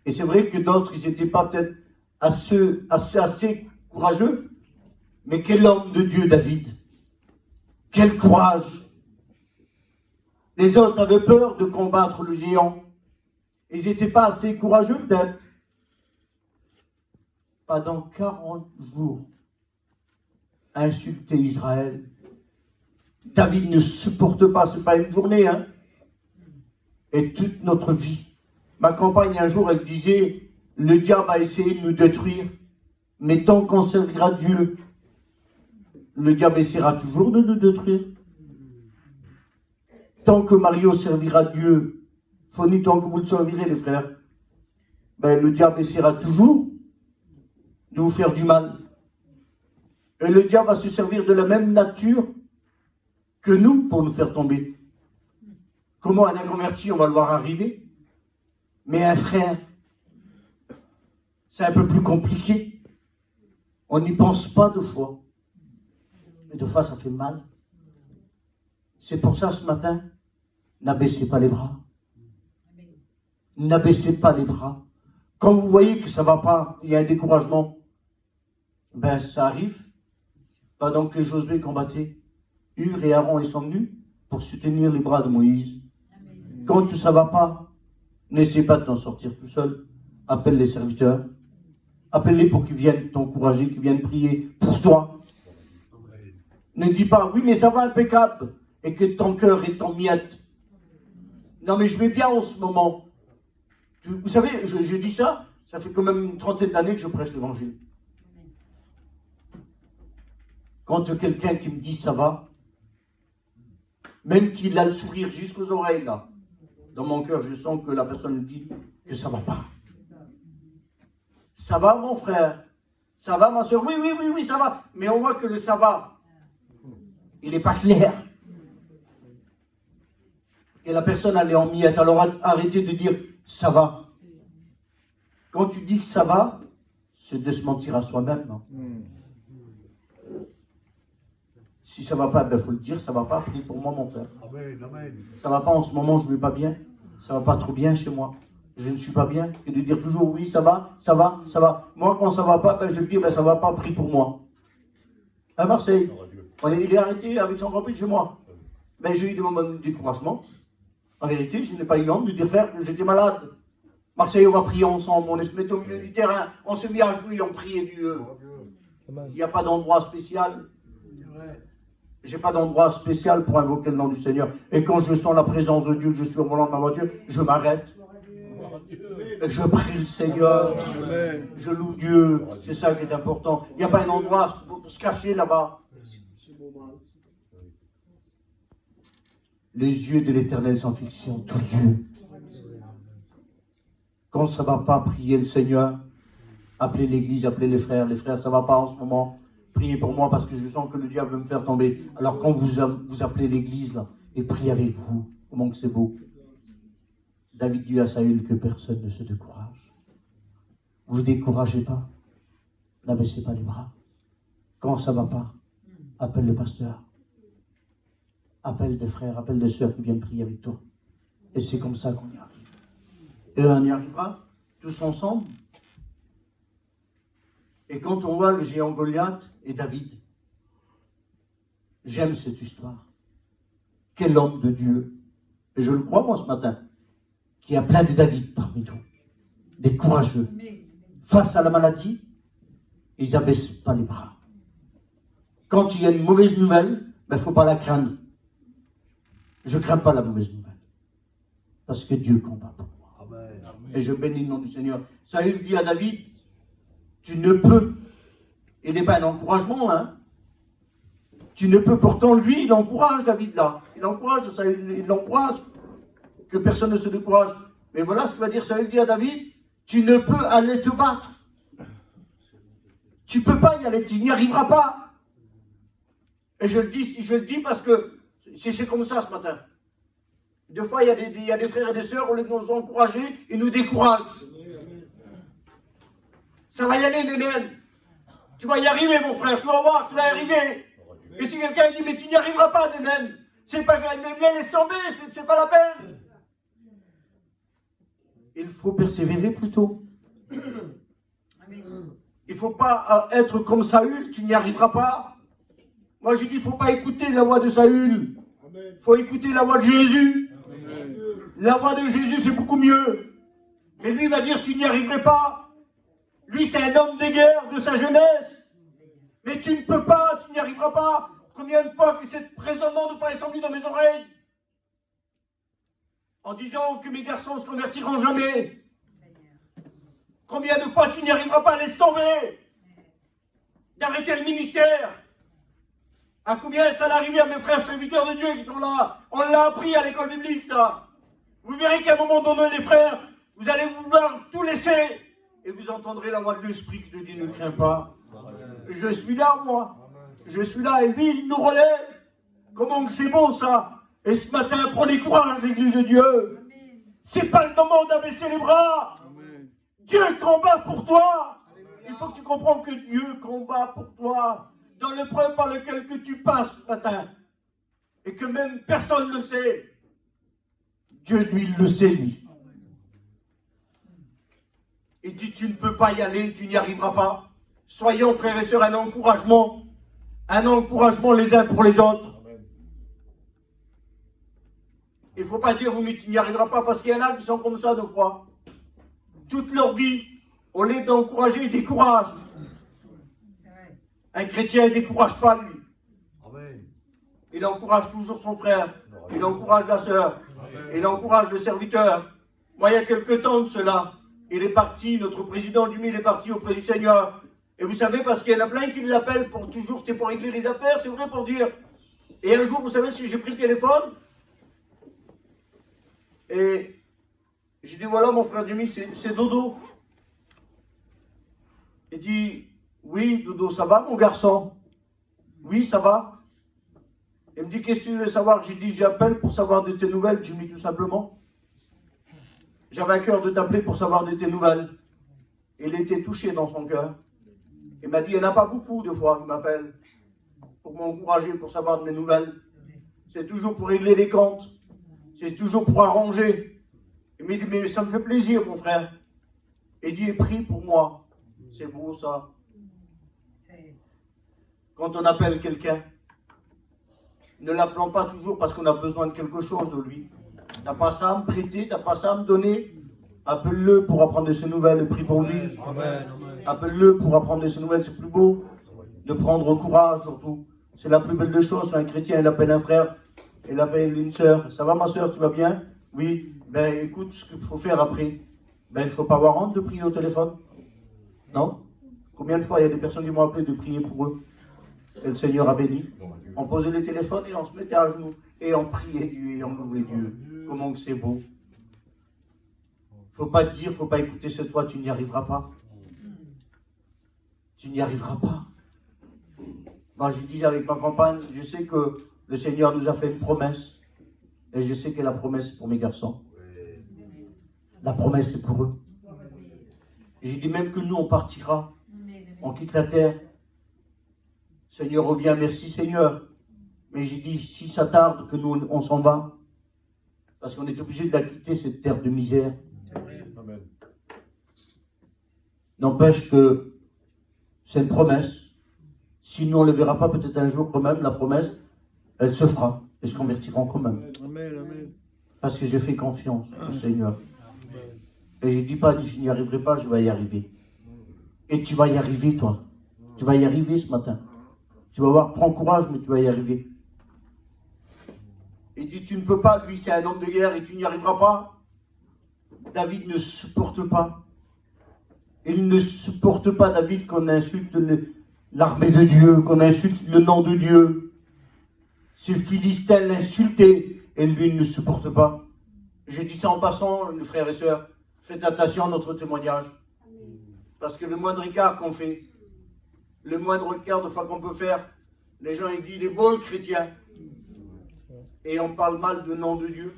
Et c'est vrai que d'autres, ils n'étaient pas peut-être assez courageux. Mais quel homme de Dieu, David. Quel courage. Les autres avaient peur de combattre le géant. Ils n'étaient pas assez courageux, peut-être. Pendant 40 jours, insulter Israël. David ne supporte pas, ce n'est pas une journée, hein. Et toute notre vie. Ma compagne, un jour, elle disait, le diable a essayé de nous détruire, mais tant qu'on servira Dieu, le diable essaiera toujours de nous détruire. Tant que Mario servira Dieu, Fonny, tant que vous le servirez, les frères, ben, le diable essaiera toujours de vous faire du mal. Et le diable va se servir de la même nature que nous pour nous faire tomber. Comment un inconverti, on va le voir arriver? Mais un frère, c'est un peu plus compliqué. On n'y pense pas 2 fois. Mais 2 fois, ça fait mal. C'est pour ça, ce matin, n'abaissez pas les bras. N'abaissez pas les bras. Quand vous voyez que ça ne va pas, il y a un découragement, ben ça arrive. Pendant que Josué combattait, Hur et Aaron, ils sont venus pour soutenir les bras de Moïse. Quand ça ne va pas, n'essaie pas de t'en sortir tout seul. Appelle les serviteurs. Appelle-les pour qu'ils viennent t'encourager, qu'ils viennent prier pour toi. Ne dis pas, oui, mais ça va impeccable, et que ton cœur est en miettes. Non, mais je vais bien en ce moment. Vous savez, je dis ça, ça fait quand même une 30aine d'années que je prêche l'évangile. Quand quelqu'un qui me dit ça va, même qu'il a le sourire jusqu'aux oreilles, là, dans mon cœur, je sens que la personne me dit que ça va pas. Ça va, mon frère? Ça va, ma soeur? Oui, oui, oui, oui, ça va. Mais on voit que le ça va, il n'est pas clair. Et la personne, elle est en miettes. Alors arrêtez de dire ça va. Quand tu dis que ça va, c'est de se mentir à soi-même. Non? Si ça ne va pas, il faut le dire, ça ne va pas, prie pour moi, mon frère. Amen, amen. Ça ne va pas en ce moment, je ne vais pas bien. Ça ne va pas trop bien chez moi. Je ne suis pas bien. Et de dire toujours oui, ça va, ça va, ça va. Moi, quand ça ne va pas, ben, je dis ça ne va pas, prie pour moi. À Marseille, il est arrêté avec son grand-père chez moi. Ben, j'ai eu des moments de découragement. En vérité, je n'ai pas eu honte de dire frère que j'étais malade. Marseille, on va prier ensemble, on se met au milieu du terrain, on se met à jouer, on prie Dieu. Il n'y a pas d'endroit spécial. Je n'ai pas d'endroit spécial pour invoquer le nom du Seigneur. Et quand je sens la présence de Dieu, que je suis au volant de ma voiture, je m'arrête. Et je prie le Seigneur. Je loue Dieu. C'est ça qui est important. Il n'y a pas un endroit pour se cacher là-bas. Les yeux de l'Éternel sont fixés sur tout Dieu. Quand ça ne va pas, prier le Seigneur. Appelez l'église, appelez les frères. Les frères, ça ne va pas en ce moment. Priez pour moi parce que je sens que le diable veut me faire tomber. Alors quand vous appelez l'église là, et priez avec vous, comment que c'est beau. David dit à Saül que personne ne se décourage. Vous ne découragez pas. N'abaissez pas les bras. Quand ça ne va pas, appelle le pasteur. appelle des frères, appelle des sœurs qui viennent prier avec toi. Et c'est comme ça qu'on y arrive. Et on y arrivera tous ensemble. Et quand on voit le géant Goliath et David, j'aime cette histoire. Quel homme de Dieu. Et je le crois moi ce matin, qu'il y a plein de David parmi nous. Des courageux. Face à la maladie, ils n'abaissent pas les bras. Quand il y a une mauvaise nouvelle, il ne faut pas la craindre. Je ne crains pas la mauvaise nouvelle. Parce que Dieu combat pour moi. Amen. Et je bénis le nom du Seigneur. Saül dit à David, tu ne peux. Il n'est pas un encouragement, hein. Tu ne peux. Pourtant, lui, il encourage David là. Il encourage, Saül, il l'encourage. Que personne ne se décourage. Mais voilà ce que va dire Saül dit à David, tu ne peux aller te battre. Tu ne peux pas y aller, tu n'y arriveras pas. Et je le dis parce que c'est comme ça ce matin. Des fois, il y a des frères et des sœurs, au lieu de nous encourager, ils nous découragent. Ça va y aller, les naines. Tu vas y arriver, mon frère, tu vas voir, tu vas y arriver. Et si quelqu'un dit, mais tu n'y arriveras pas, les naines, c'est pas grave, laisse tomber, c'est pas la peine. Il faut persévérer plutôt. Il ne faut pas être comme Saül, tu n'y arriveras pas. Moi, je dis, il ne faut pas écouter la voix de Saül. Il faut écouter la voix de Jésus. Amen. La voix de Jésus, c'est beaucoup mieux. Mais lui, il va dire, tu n'y arriverais pas. Lui, c'est un homme de guerre de sa jeunesse. Mais tu ne peux pas, tu n'y arriveras pas. Combien de fois que cette raisonnement de pas est descendu dans mes oreilles en disant que mes garçons ne se convertiront jamais. Combien de fois tu n'y arriveras pas, laisse tomber. D'arrêter le ministère. À combien ça l'arrivait à mes frères serviteurs de Dieu qui sont là. On l'a appris à l'école biblique, ça. Vous verrez qu'à un moment donné, les frères, vous allez vouloir tout laisser. Et vous entendrez la voix de l'Esprit qui te dit, ne crains pas. Je suis là, moi. Je suis là, et lui, il nous relève. Comment que c'est beau, ça. Et ce matin, prenez courage, l'Église de Dieu. C'est pas le moment d'abaisser les bras. Amen. Dieu combat pour toi. Il faut que tu comprennes que Dieu combat pour toi. Dans l'épreuve par laquelle que tu passes ce matin. Et que même personne ne le sait. Dieu, lui, il le sait, lui. Il dit, tu ne peux pas y aller, tu n'y arriveras pas. Soyons, frères et sœurs, un encouragement les uns pour les autres. Il ne faut pas dire, oui, mais tu n'y arriveras pas, parce qu'il y en a qui sont comme ça, de fois. Toute leur vie, au lieu d'encourager, ils découragent. Un chrétien ne décourage pas, lui. Il encourage toujours son frère. Il encourage la sœur. Il encourage le serviteur. Moi, il y a quelque temps de cela, il est parti, notre président du MIL est parti auprès du Seigneur. Et vous savez, parce qu'il y en a plein qui l'appellent pour toujours, c'était pour régler les affaires, c'est vrai pour dire. Et un jour, vous savez, si j'ai pris le téléphone, et j'ai dit, voilà, mon frère Jimmy, c'est Dodo. Il dit, oui, Dodo, ça va, mon garçon? Oui, ça va. Il me dit, qu'est-ce que tu veux savoir? J'ai dit, j'appelle pour savoir de tes nouvelles, Jimmy, tout simplement. J'avais à cœur de t'appeler pour savoir de tes nouvelles. Il était touché dans son cœur. Il m'a dit, il n'y en a pas beaucoup de fois qui m'appellent pour m'encourager, pour savoir de mes nouvelles. C'est toujours pour régler les comptes. C'est toujours pour arranger. Il m'a dit, mais ça me fait plaisir, mon frère. Et Dieu prie pour moi. C'est beau, ça. Quand on appelle quelqu'un, ne l'appelons pas toujours parce qu'on a besoin de quelque chose de lui. Tu n'as pas ça à me prêter, tu n'as pas ça à me donner. Appelle-le pour apprendre de ses nouvelles et prie pour lui. Appelle-le pour apprendre de ses nouvelles, c'est plus beau. De prendre courage, surtout. C'est la plus belle des choses. Un chrétien, il appelle un frère, il appelle une sœur. Ça va, ma sœur, tu vas bien? Oui. Ben, écoute, ce qu'il faut faire après. Ben, il ne faut pas avoir honte de prier au téléphone. Non? Combien de fois il y a des personnes qui m'ont appelé de prier pour eux? Et le Seigneur a béni. On posait les téléphones et on se mettait à genoux. Et on priait Dieu et on louait Dieu. Comment que c'est beau. Faut pas dire, faut pas écouter cette voix, tu n'y arriveras pas. Tu n'y arriveras pas. Moi, je dis avec ma compagne, je sais que le Seigneur nous a fait une promesse. Et je sais que la promesse est pour mes garçons. La promesse est pour eux. Et j'ai dit même que nous, on partira. On quitte la terre. Seigneur revient, merci Seigneur. Mais j'ai dit, si ça tarde, que nous, on s'en va, parce qu'on est obligé d'acquitter cette terre de misère. Amen. N'empêche que c'est une promesse. Si nous, on ne le verra pas, peut-être un jour quand même, la promesse, elle se fera. Et se convertira quand même. Amen. Parce que j'ai fait confiance au Seigneur. Et je ne dis pas, je n'y arriverai pas, je vais y arriver. Et tu vas y arriver, toi. Tu vas y arriver ce matin. Tu vas voir, prends courage, mais tu vas y arriver. Il dit, tu ne peux pas, lui c'est un homme de guerre et tu n'y arriveras pas. David ne supporte pas. Il ne supporte pas, David, qu'on insulte l'armée de Dieu, qu'on insulte le nom de Dieu. Ces Philistins l'insultaient et lui il ne supporte pas. Je dis ça en passant, les frères et sœurs, faites attention à notre témoignage. Parce que le moindre écart qu'on fait, le moindre écart de fois qu'on peut faire, les gens ils disent, il est beau le chrétien. Et on parle mal du nom de Dieu.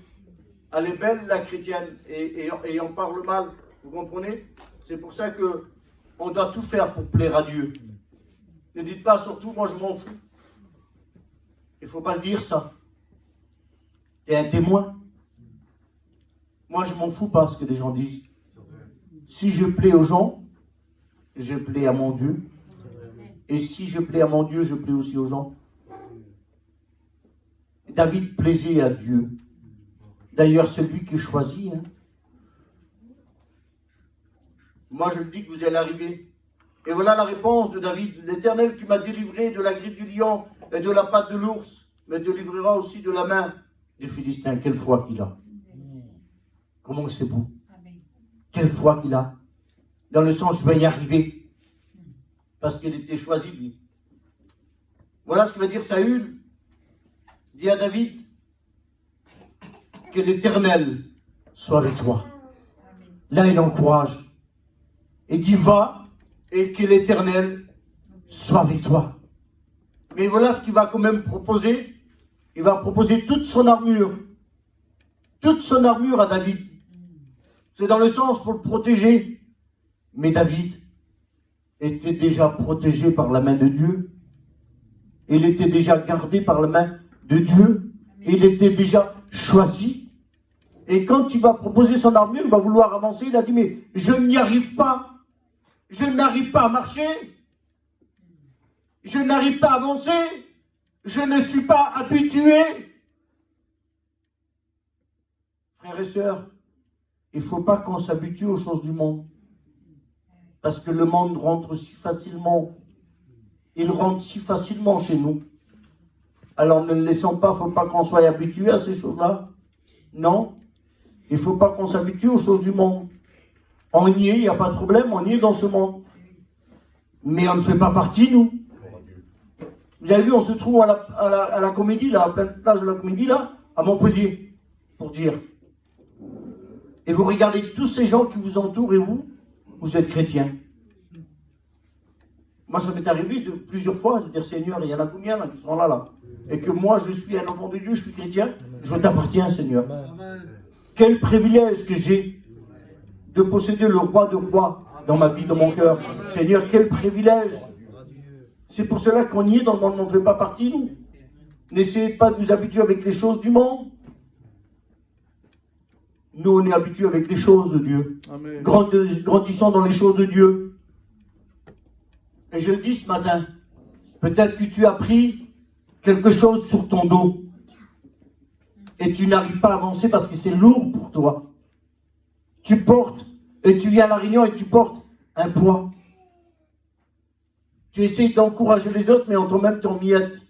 Elle est belle la chrétienne et on parle mal. Vous comprenez? C'est pour ça que on doit tout faire pour plaire à Dieu. Ne dites pas surtout, moi je m'en fous. Il ne faut pas le dire ça. Tu es un témoin. Moi je m'en fous pas ce que les gens disent. Si je plais aux gens, je plais à mon Dieu. Et si je plais à mon Dieu, je plais aussi aux gens. David plaisait à Dieu. D'ailleurs, c'est lui qui choisit. Moi, je me dis que vous allez arriver. Et voilà la réponse de David. L'Éternel qui m'a délivré de la griffe du lion et de la patte de l'ours, me délivrera aussi de la main des Philistins. Quelle foi qu'il a. Comment c'est beau. Quelle foi qu'il a. Dans le sens, je vais y arriver. Parce qu'il était choisi, lui. Voilà ce que veut dire Saül. Dit à David, que l'Éternel soit avec toi. Là, il encourage. Et dit, va, et que l'Éternel soit avec toi. Mais voilà ce qu'il va quand même proposer. Il va proposer toute son armure. Toute son armure à David. C'est dans le sens pour le protéger. Mais David était déjà protégé par la main de Dieu. Il était déjà gardé par la main de Dieu. Il était déjà choisi. Et quand tu vas proposer son armure, il va vouloir avancer. Il a dit, mais je n'y arrive pas. Je n'arrive pas à marcher. Je n'arrive pas à avancer. Je ne suis pas habitué. Frères et sœurs, il ne faut pas qu'on s'habitue aux choses du monde. Parce que le monde rentre si facilement. Il rentre si facilement chez nous. Alors ne le laissons pas, il ne faut pas qu'on soit habitué à ces choses-là. Non, il ne faut pas qu'on s'habitue aux choses du monde. On y est, il n'y a pas de problème, on y est dans ce monde. Mais on ne fait pas partie, nous. Vous avez vu, on se trouve à la comédie, là, à pleine place de la comédie, là, à Montpellier, pour dire. Et vous regardez tous ces gens qui vous entourent et vous êtes chrétiens. Moi, ça m'est arrivé plusieurs fois, c'est-à-dire, Seigneur, il y en a combien là qui sont là? Et que moi, je suis un enfant de Dieu, je suis chrétien, je t'appartiens, Seigneur. Quel privilège que j'ai de posséder le roi de rois dans ma vie, dans mon cœur. Seigneur, quel privilège. C'est pour cela qu'on y est dans le monde, on ne fait pas partie, nous. N'essayez pas de vous habituer avec les choses du monde. Nous, on est habitués avec les choses de Dieu. Grandissons dans les choses de Dieu. Et je le dis ce matin, peut-être que tu as pris quelque chose sur ton dos et tu n'arrives pas à avancer parce que c'est lourd pour toi. Tu portes, et tu viens à la réunion et tu portes un poids. Tu essaies d'encourager les autres, mais en toi-même t'en miettes.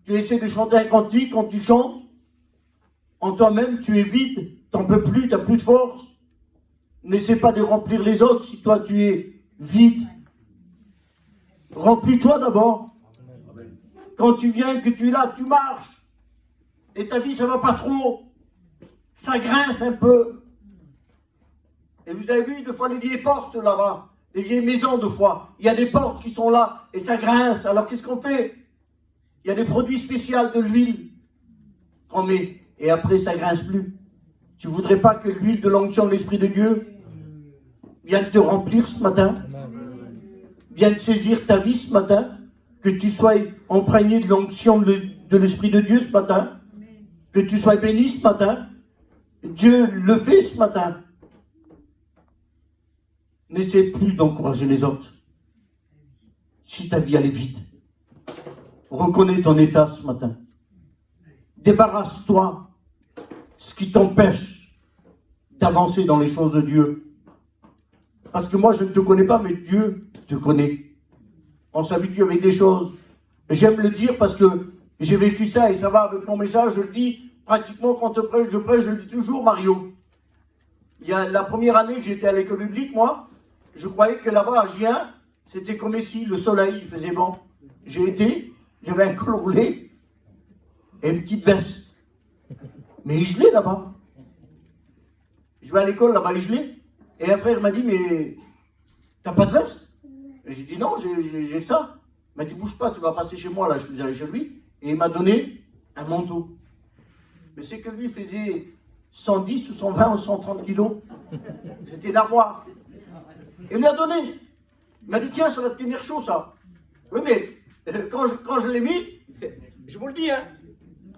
Tu essaies de chanter un cantique, quand tu chantes, en toi-même tu es vide, t'en peux plus, tu n'as plus de force. N'essaie pas de remplir les autres si toi tu es vide. Remplis-toi d'abord. Quand tu viens, que tu es là, tu marches. Et ta vie, ça va pas trop. Ça grince un peu. Et vous avez vu, des fois, les vieilles portes là-bas, les vieilles maisons, des fois, il y a des portes qui sont là, et ça grince. Alors, qu'est-ce qu'on fait? Il y a des produits spéciaux de l'huile qu'on met, et après, ça grince plus. Tu voudrais pas que l'huile de l'onction de l'Esprit de Dieu vienne te remplir ce matin? Vienne saisir ta vie ce matin? Que tu sois imprégné de l'onction de l'Esprit de Dieu ce matin. Que tu sois béni ce matin. Dieu le fait ce matin. N'essaie plus d'encourager les autres. Si ta vie elle est vide, reconnais ton état ce matin. Débarrasse-toi ce qui t'empêche d'avancer dans les choses de Dieu. Parce que moi je ne te connais pas, mais Dieu te connaît. On s'habitue avec des choses. J'aime le dire parce que j'ai vécu ça et ça va avec mon message. Je le dis pratiquement quand je prêche, je le dis toujours, Mario. Il y a la première année que j'étais à l'école biblique, moi, je croyais que là-bas à Gien, c'était comme ici, le soleil, il faisait bon. J'ai été, j'avais un col roulé et une petite veste. Mais il gelait là-bas. Je vais à l'école là-bas, il gelait. Et un frère m'a dit, mais t'as pas de veste? Et j'ai dit, non, j'ai que ça. Il m'a dit, bouge pas, tu vas passer chez moi, là, je suis allé chez lui. Et il m'a donné un manteau. Mais c'est que lui faisait 110 ou 120 ou 130 kilos. C'était une armoire. Il me l'a donné. Il m'a dit, tiens, ça va te tenir chaud, ça. Oui, mais quand je l'ai mis, je vous le dis, hein,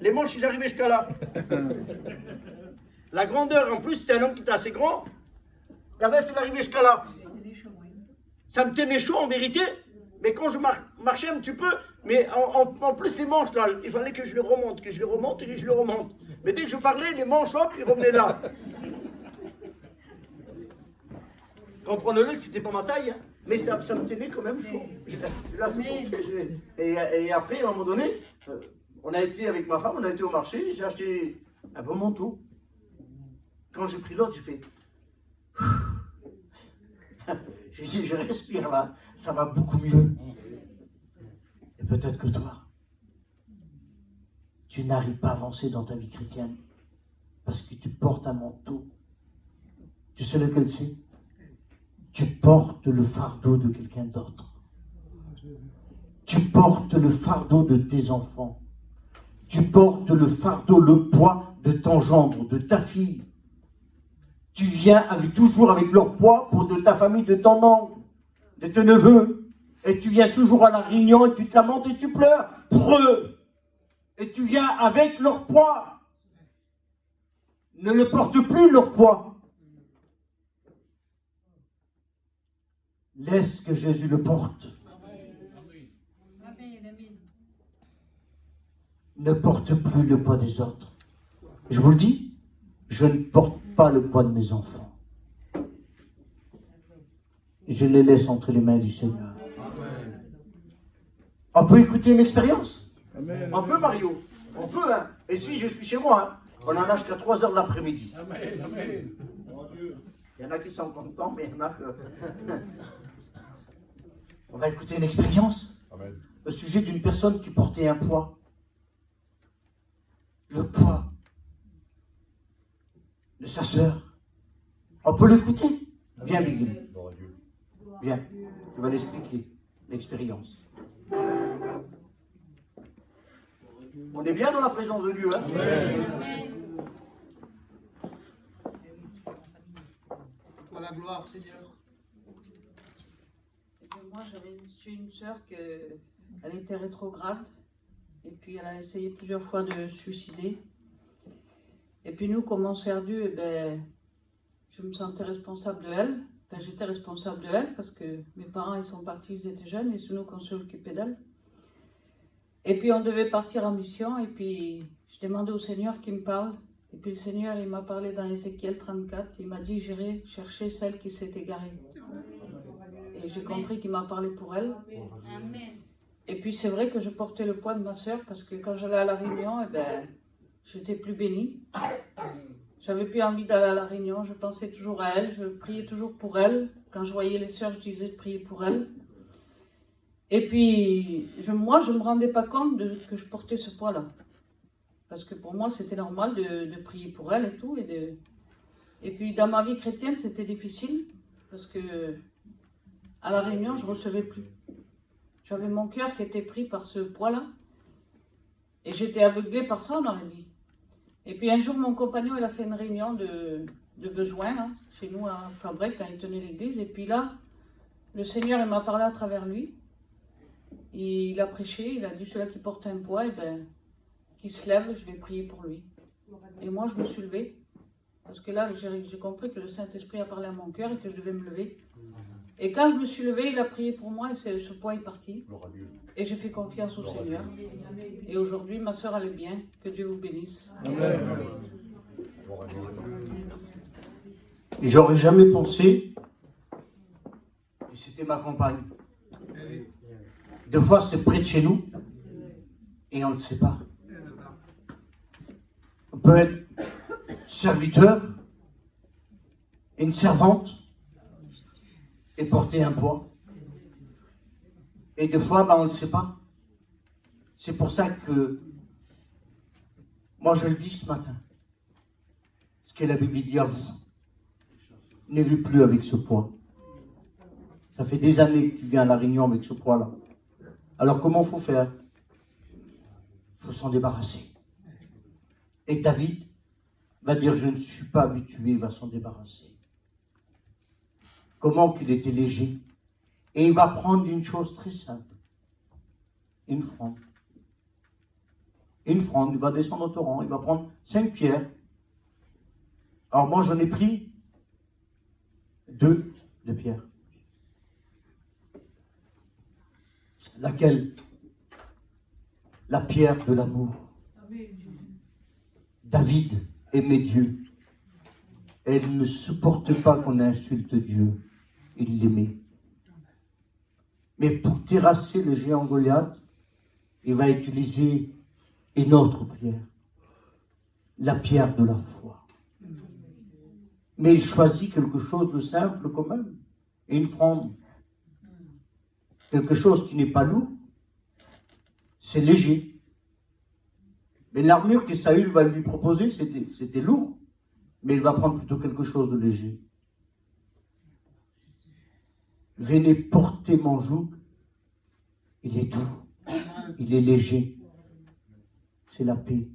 les manches, ils arrivaient jusqu'à là. La grandeur, en plus, c'était un homme qui était assez grand. La veste, elle arrivait jusqu'à là. Ça me tenait chaud, en vérité. Mais quand je marchais un petit peu, mais en plus, les manches, là, il fallait que je les remonte, et que je les remonte. Mais dès que je parlais, les manches, hop, ils revenaient là. Comprenez-le que c'était pas ma taille, hein, mais ça me tenait quand même chaud. Et après, à un moment donné, on a été avec ma femme, on a été au marché, j'ai acheté un beau manteau. Quand j'ai pris l'autre, j'ai fait... J'ai dit, je respire là, ça va beaucoup mieux. Et peut-être que toi, tu n'arrives pas à avancer dans ta vie chrétienne parce que tu portes un manteau. Tu sais lequel c'est? Tu portes le fardeau de quelqu'un d'autre. Tu portes le fardeau de tes enfants. Tu portes le fardeau, le poids de ton gendre, de ta fille. Tu viens toujours avec leur poids pour de ta famille, de ton oncle, de tes neveux. Et tu viens toujours à la réunion et tu te lamentes et tu pleures pour eux. Et tu viens avec leur poids. Ne le porte plus leur poids. Laisse que Jésus le porte. Ne porte plus le poids des autres. Je vous le dis, je ne porte pas le poids de mes enfants. Je les laisse entre les mains du Seigneur. On peut écouter une expérience? On peut, Mario? On peut, hein? Et si je suis chez moi, hein, on en a jusqu'à 3 heures de l'après-midi. Il y en a qui sont contents, mais il y en a que... On va écouter une expérience au sujet d'une personne qui portait un poids. Le poids de sa sœur. On peut l'écouter? Viens, Biggie. Viens, tu vas l'expliquer, l'expérience. On est bien dans la présence de Dieu, hein? Pour la gloire, Seigneur. Moi, j'avais une sœur elle était rétrograde. Et puis, elle a essayé plusieurs fois de se suicider. Et puis, nous, comme on s'est perdu, eh ben, je me sentais responsable de elle. Enfin, j'étais responsable de elle parce que mes parents, ils sont partis, ils étaient jeunes, et c'est nous qu'on s'est occupé d'elle. Et puis, on devait partir en mission. Et puis, je demandais au Seigneur qu'il me parle. Et puis, le Seigneur, il m'a parlé dans Ézéchiel 34. Il m'a dit, j'irai chercher celle qui s'est égarée. Et j'ai compris qu'il m'a parlé pour elle. Et puis c'est vrai que je portais le poids de ma sœur parce que quand j'allais à la réunion, eh ben, j'étais plus bénie. J'avais plus envie d'aller à la réunion, je pensais toujours à elle, je priais toujours pour elle. Quand je voyais les sœurs, je disais de prier pour elle. Et puis moi, je ne me rendais pas compte que je portais ce poids-là. Parce que pour moi, c'était normal de prier pour elle et tout. Et puis dans ma vie chrétienne, c'était difficile parce que à la réunion, je ne recevais plus. J'avais mon cœur qui était pris par ce poids-là. Et j'étais aveuglée par ça, on aurait dit. Et puis un jour, mon compagnon, il a fait une réunion de besoin, là, chez nous à Fabrec, quand il tenait l'église. Et puis là, le Seigneur, il m'a parlé à travers lui. il a prêché, il a dit celui qui porte un poids, qui se lève, je vais prier pour lui. Et moi, je me suis levée, parce que là, j'ai compris que le Saint-Esprit a parlé à mon cœur et que je devais me lever. Et quand je me suis levée, il a prié pour moi et ce poids est parti. Et j'ai fait confiance au Seigneur. Et aujourd'hui, ma soeur, elle est bien. Que Dieu vous bénisse. Amen. J'aurais jamais pensé que c'était ma compagne. Des fois, c'est près de chez nous et on ne le sait pas. On peut être serviteur, une servante et porter un poids. Et des fois, on ne le sait pas. C'est pour ça que moi, je le dis ce matin. Ce que la Bible dit à vous. Ne vis plus avec ce poids. Ça fait des années que tu viens à la réunion avec ce poids-là. Alors comment il faut faire? Il faut s'en débarrasser. Et David va dire, je ne suis pas habitué, il va s'en débarrasser. Comment qu'il était léger. Et il va prendre une chose très simple. Une fronde. Une fronde, il va descendre au torrent, il va prendre 5 pierres. Alors moi j'en ai pris 2 de pierre. Laquelle? La pierre de l'amour. David aimait Dieu. Elle ne supporte pas qu'on insulte Dieu. Il l'aimait. Mais pour terrasser le géant Goliath, il va utiliser une autre pierre. La pierre de la foi. Mais il choisit quelque chose de simple quand même. Une fronde. Quelque chose qui n'est pas lourd. C'est léger. Mais l'armure que Saül va lui proposer, c'était lourd. Mais il va prendre plutôt quelque chose de léger. Venez porter mon joug. Il est doux. Il est léger. C'est la paix.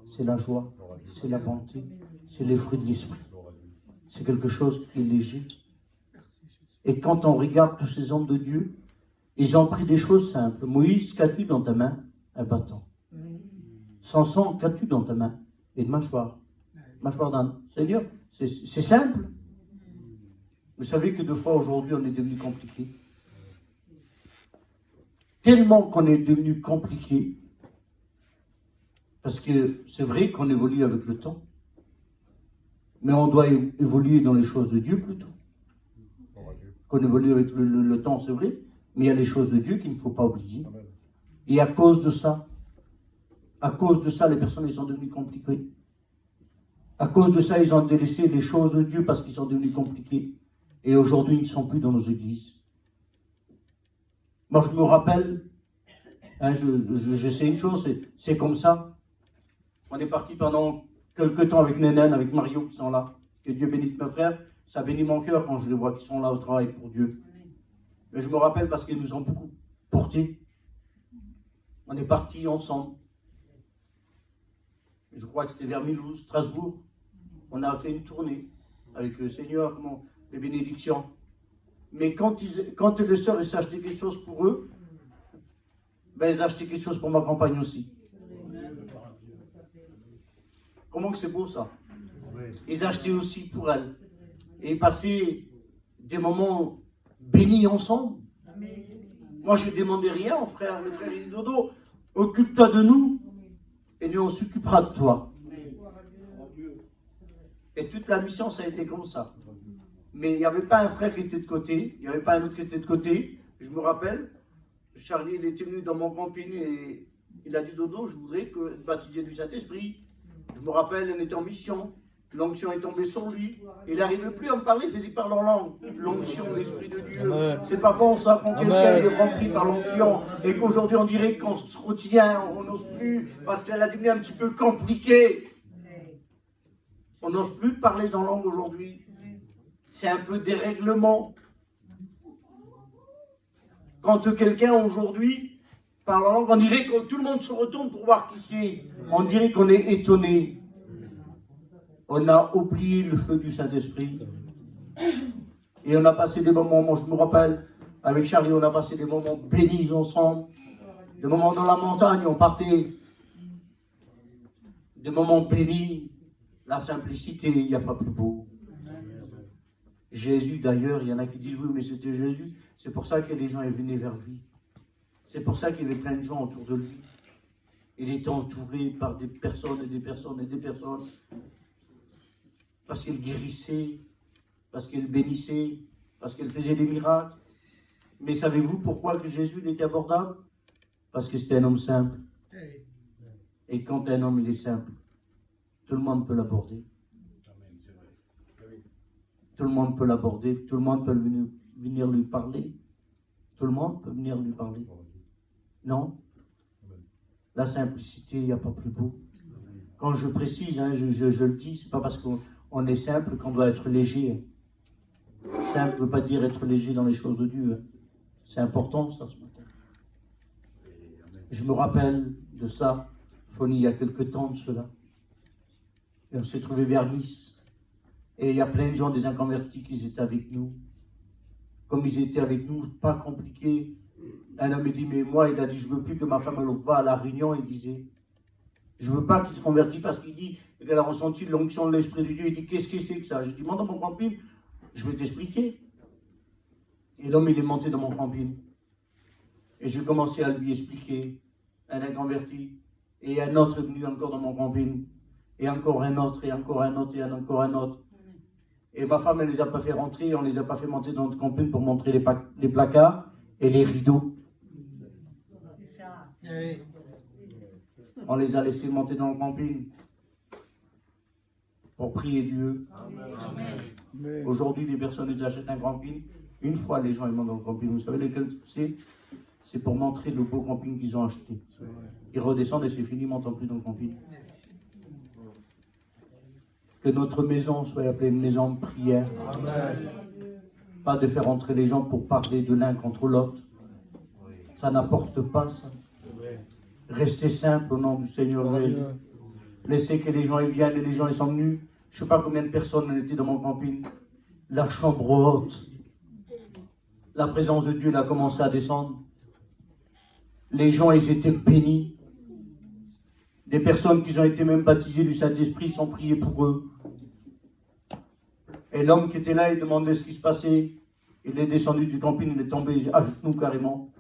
C'est la joie. C'est la bonté. C'est les fruits de l'esprit. C'est quelque chose qui est léger. Et quand on regarde tous ces hommes de Dieu, ils ont pris des choses simples. Moïse, qu'as-tu dans ta main? Un bâton. Samson, qu'as-tu dans ta main? Une mâchoire. Mâchoire d'âne. Seigneur, c'est simple. Vous savez que deux fois aujourd'hui, on est devenu compliqué. Tellement qu'on est devenu compliqué. Parce que c'est vrai qu'on évolue avec le temps. Mais on doit évoluer dans les choses de Dieu plutôt. Qu'on évolue avec le temps, c'est vrai. Mais il y a les choses de Dieu qu'il ne faut pas oublier. Et à cause de ça, les personnes ils sont devenues compliquées. À cause de ça, ils ont délaissé les choses de Dieu parce qu'ils sont devenus compliqués. Et aujourd'hui, ils ne sont plus dans nos églises. Moi, je me rappelle, je sais une chose, c'est comme ça. On est parti pendant quelques temps avec Nénène, avec Mario qui sont là. Que Dieu bénisse mes frères. Ça bénit mon cœur quand je les vois qui sont là au travail pour Dieu. Mais je me rappelle parce qu'ils nous ont beaucoup portés. On est partis ensemble. Je crois que c'était vers Mulhouse, Strasbourg. On a fait une tournée avec le Seigneur, les bénédictions. Mais quand les sœurs ils s'achetaient quelque chose pour eux, ils achetaient quelque chose pour ma compagne aussi. Comment que c'est beau ça? Ils achetaient aussi pour elle. Et ils passaient des moments bénis ensemble. Moi je ne demandais rien au frère. Le frère il dit Dodo, occupe-toi de nous et nous on s'occupera de toi. Et toute la mission ça a été comme ça. Mais il n'y avait pas un frère qui était de côté, il n'y avait pas un autre qui était de côté. Je me rappelle, Charlie il était venu dans mon camping et il a dit Dodo, je voudrais que baptiser du Saint-Esprit. Je me rappelle, on était en mission. L'onction est tombée sur lui. Il n'arrivait plus à me parler, il faisait parler en langue. L'onction, l'Esprit de Dieu. C'est pas bon ça quand quelqu'un est rempli par l'onction et qu'aujourd'hui on dirait qu'on se retient, on n'ose plus parce qu'elle a devenu un petit peu compliquée. On n'ose plus parler en langue aujourd'hui. C'est un peu dérèglement. Quand quelqu'un aujourd'hui parle en langue, on dirait que tout le monde se retourne pour voir qui c'est. On dirait qu'on est étonné. On a oublié le feu du Saint-Esprit. Et on a passé des moments, moi je me rappelle, avec Charlie, on a passé des moments bénis ensemble. Des moments dans la montagne, on partait. Des moments bénis. La simplicité, il n'y a pas plus beau. Jésus, d'ailleurs, il y en a qui disent, oui, mais c'était Jésus. C'est pour ça que les gens venaient vers lui. C'est pour ça qu'il y avait plein de gens autour de lui. Il était entouré par des personnes et des personnes et des personnes. Parce qu'il guérissait, parce qu'il bénissait, parce qu'il faisait des miracles. Mais savez-vous pourquoi que Jésus il était abordable? Parce que c'était un homme simple. Et quand un homme il est simple, tout le monde peut l'aborder. Tout le monde peut l'aborder, tout le monde peut venir lui parler. Tout le monde peut venir lui parler. Non? La simplicité, il n'y a pas plus beau. Quand je précise, hein, je le dis, c'est pas parce qu'on est simple qu'on doit être léger. Simple ne veut pas dire être léger dans les choses de Dieu. Hein. C'est important ça ce matin. Je me rappelle de ça, Fonny, il y a quelque temps de cela. Et on s'est trouvé vers Nice. Et il y a plein de gens, des inconvertis, qui étaient avec nous. Comme ils étaient avec nous, pas compliqué. Un homme me dit, mais moi, il a dit, je ne veux plus que ma femme elle va à la réunion. Il disait, je ne veux pas qu'il se convertisse parce qu'il dit qu'elle a ressenti l'onction de l'Esprit de Dieu. Il dit, qu'est-ce que c'est que ça? J'ai dit, monte dans mon camping, je vais t'expliquer. Et l'homme, il est monté dans mon camping. Et je commençais à lui expliquer, un inconverti. Et un autre est venu encore dans mon camping. Et encore un autre, et encore un autre, et encore un autre. Et ma femme, elle ne les a pas fait rentrer, on ne les a pas fait monter dans notre camping pour montrer les placards et les rideaux. On les a laissés monter dans le camping pour prier Dieu. Aujourd'hui, les personnes, ils achètent un camping. Une fois, les gens ils montent dans le camping. Vous savez lesquels c'est? C'est pour montrer le beau camping qu'ils ont acheté. Ils redescendent et c'est fini, ils ne montent plus dans le camping. Que notre maison soit appelée une maison de prière. Amen. Pas de faire entrer les gens pour parler de l'un contre l'autre. Ça n'apporte pas ça. Restez simple au nom du Seigneur Jésus. Laissez que les gens ils viennent et les gens ils sont venus. Je ne sais pas combien de personnes étaient dans mon camping. La chambre haute. La présence de Dieu elle a commencé à descendre. Les gens ils étaient bénis. Des personnes qui ont été même baptisées du Saint-Esprit sont priées pour eux. Et l'homme qui était là, il demandait ce qui se passait. Il est descendu du camping, il est tombé à genoux carrément.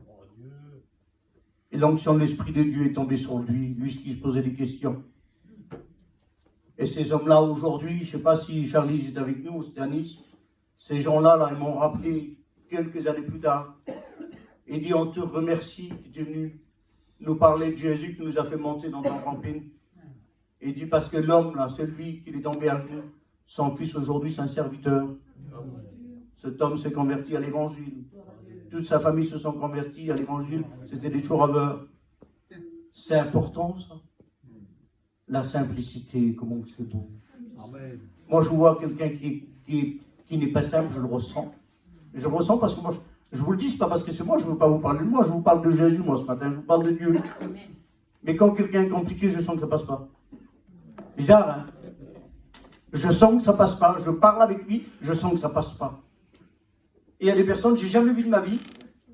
Et l'onction de l'Esprit de Dieu est tombée sur lui, lui qui se posait des questions. Et ces hommes-là, aujourd'hui, je ne sais pas si Charlie est avec nous, c'était à Nice, ces gens-là, là, ils m'ont rappelé quelques années plus tard. Il dit, on te remercie que tu es venu nous parler de Jésus qui nous a fait monter dans ton camping. Et il dit, parce que l'homme, là, celui qui est tombé à genoux, son fils aujourd'hui, c'est un serviteur. Cet homme s'est converti à l'évangile. Toute sa famille se sont convertis à l'évangile. C'était des chouraveurs. C'est important, ça. La simplicité, comment c'est beau. Amen. Moi, je vois quelqu'un qui n'est pas simple, je le ressens. Je le ressens parce que moi, je vous le dis, c'est pas parce que c'est moi, je ne veux pas vous parler de moi, je vous parle de Jésus, moi, ce matin, je vous parle de Dieu. Amen. Mais quand quelqu'un est compliqué, je sens que ça ne passe pas. Bizarre, hein? Je sens que ça ne passe pas. Je parle avec lui, je sens que ça ne passe pas. Et il y a des personnes que je n'ai jamais vues de ma vie,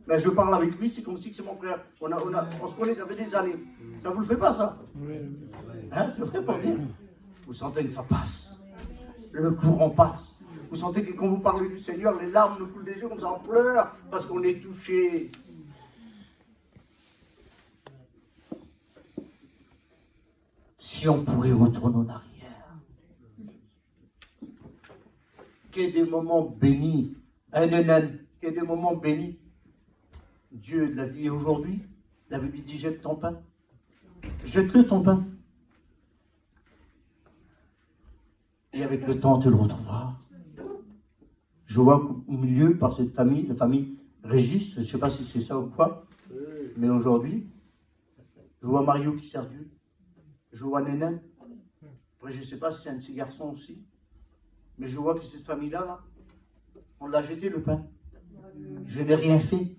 mais je parle avec lui, c'est comme si c'est mon frère. On se connaît, ça fait des années. Ça ne vous le fait pas, ça? Hein, c'est vrai pour dire. Vous sentez que ça passe. Le courant passe. Vous sentez que quand vous parlez du Seigneur, les larmes nous coulent des yeux, comme ça on pleure, parce qu'on est touché. Si on pourrait retourner en arrière. Qu'il y ait des moments bénis. Qu'il y ait des moments bénis. Dieu de la vie. Et aujourd'hui, la Bible dit, jette ton pain. Jette-le ton pain. Et avec le temps, tu le retrouveras. Je vois au milieu, par cette famille, la famille Régis, je ne sais pas si c'est ça ou quoi, mais aujourd'hui, je vois Mario qui sert Dieu. Je vois Nénen. Après, je ne sais pas si c'est un de ses garçons aussi. Mais je vois que cette famille-là, là, on l'a jeté le pain. Je n'ai rien fait.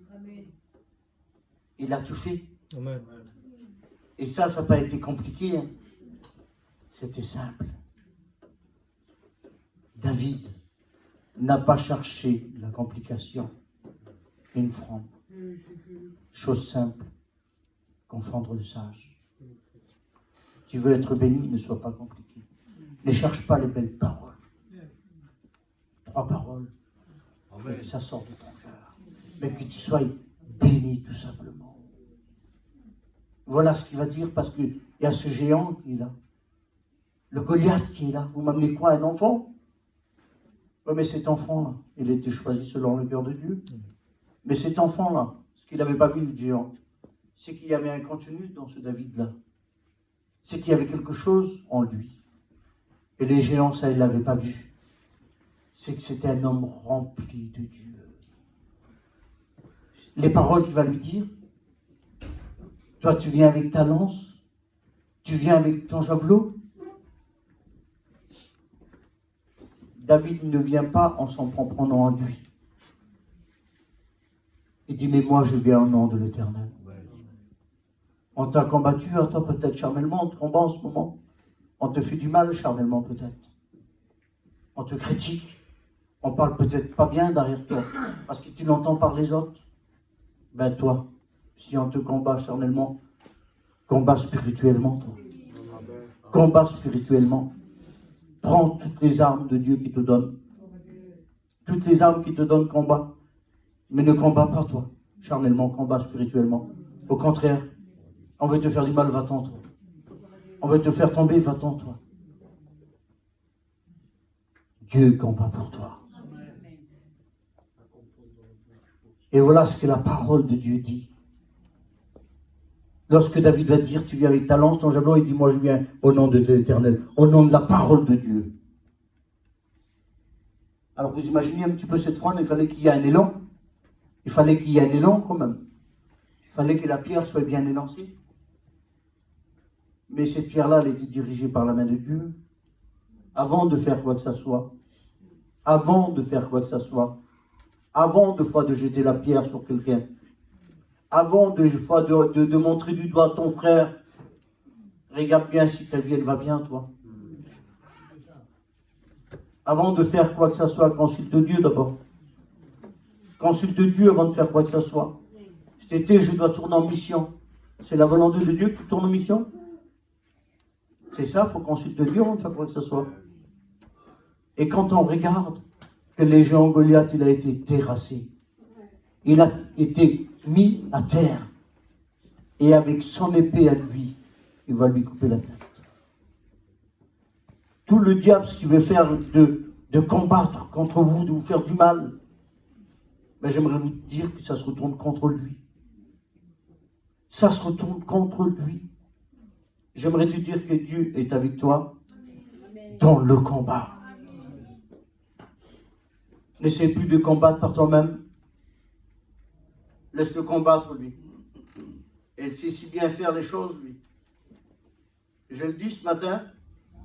Il a tout fait. Amen. Et ça n'a pas été compliqué. Hein. C'était simple. David n'a pas cherché la complication. Une fronde. Chose simple. confondre le sage. Tu veux être béni, ne sois pas compliqué. Ne cherche pas les belles paroles. 3 paroles. Mais que ça sorte de ton cœur. Mais que tu sois béni tout simplement. Voilà ce qu'il va dire parce qu'il y a ce géant qui est là. Le Goliath qui est là. Vous m'amenez quoi, un enfant? Oui, mais cet enfant-là, il a été choisi selon le cœur de Dieu. Mais cet enfant-là, ce qu'il n'avait pas vu le géant, c'est qu'il y avait un contenu dans ce David-là. C'est qu'il y avait quelque chose en lui. Et les géants, ça, il ne l'avait pas vu. C'est que c'était un homme rempli de Dieu. Les paroles qu'il va lui dire, toi, tu viens avec ta lance, tu viens avec ton javelot. David ne vient pas en son propre nom à lui. Il dit, mais moi, je viens au nom de l'Éternel. On t'a combattu, à toi peut-être charnellement, on te combat en ce moment. On te fait du mal charnellement peut-être. On te critique. On parle peut-être pas bien derrière toi, parce que tu l'entends par les autres. Ben toi, si on te combat charnellement, combat spirituellement toi. Combat spirituellement. Prends toutes les armes de Dieu qui te donne. Toutes les armes qui te donnent combat. Mais ne combat pas toi, charnellement, combat spirituellement. Au contraire, on veut te faire du mal, va-t'en toi. On veut te faire tomber, va-t'en toi. Dieu combat pour toi. Et voilà ce que la parole de Dieu dit. Lorsque David va dire, tu viens avec ta lance, ton javelot, il dit, moi je viens au nom de l'Éternel, au nom de la parole de Dieu. Alors vous imaginez un petit peu cette fronde, il fallait qu'il y ait un élan. Il fallait qu'il y ait un élan quand même. Il fallait que la pierre soit bien élancée. Mais cette pierre-là, elle était dirigée par la main de Dieu. Avant de faire quoi que ce soit. Avant de faire quoi que ce soit. Avant de fois de jeter la pierre sur quelqu'un. Avant de fois de montrer du doigt à ton frère. Regarde bien si ta vie, elle va bien, toi. Avant de faire quoi que ce soit, consulte Dieu d'abord. Consulte Dieu avant de faire quoi que ce soit. Cet été, je dois tourner en mission. C'est la volonté de Dieu que tu tournes en mission? C'est ça, il faut consulter Dieu avant de faire quoi que ce soit. Et quand on regarde que les géants Goliath, il a été terrassé. Il a été mis à terre. Et avec son épée à lui, il va lui couper la tête. Tout le diable, ce qu'il veut faire de combattre contre vous, de vous faire du mal, ben j'aimerais vous dire que ça se retourne contre lui. Ça se retourne contre lui. J'aimerais te dire que Dieu est avec toi dans le combat. N'essaie plus de combattre par toi-même. Laisse-le combattre, lui. Et il sait si bien faire les choses, lui. Je le dis ce matin,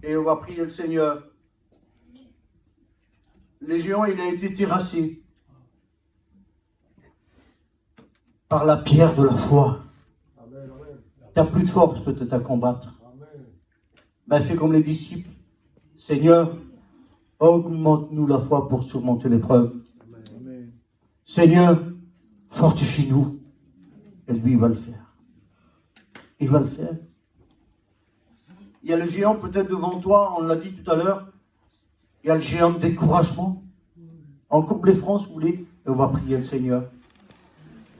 et on va prier le Seigneur. Les géants, il a été terrassé par la pierre de la foi. Tu n'as plus de force peut-être à combattre. Ben, fais comme les disciples. Seigneur, augmente-nous la foi pour surmonter l'épreuve. Seigneur, fortifie-nous. Et lui, il va le faire. Il va le faire. Il y a le géant peut-être devant toi, on l'a dit tout à l'heure. Il y a le géant de découragement. On coupe les francs, si vous voulez, et on va prier le Seigneur.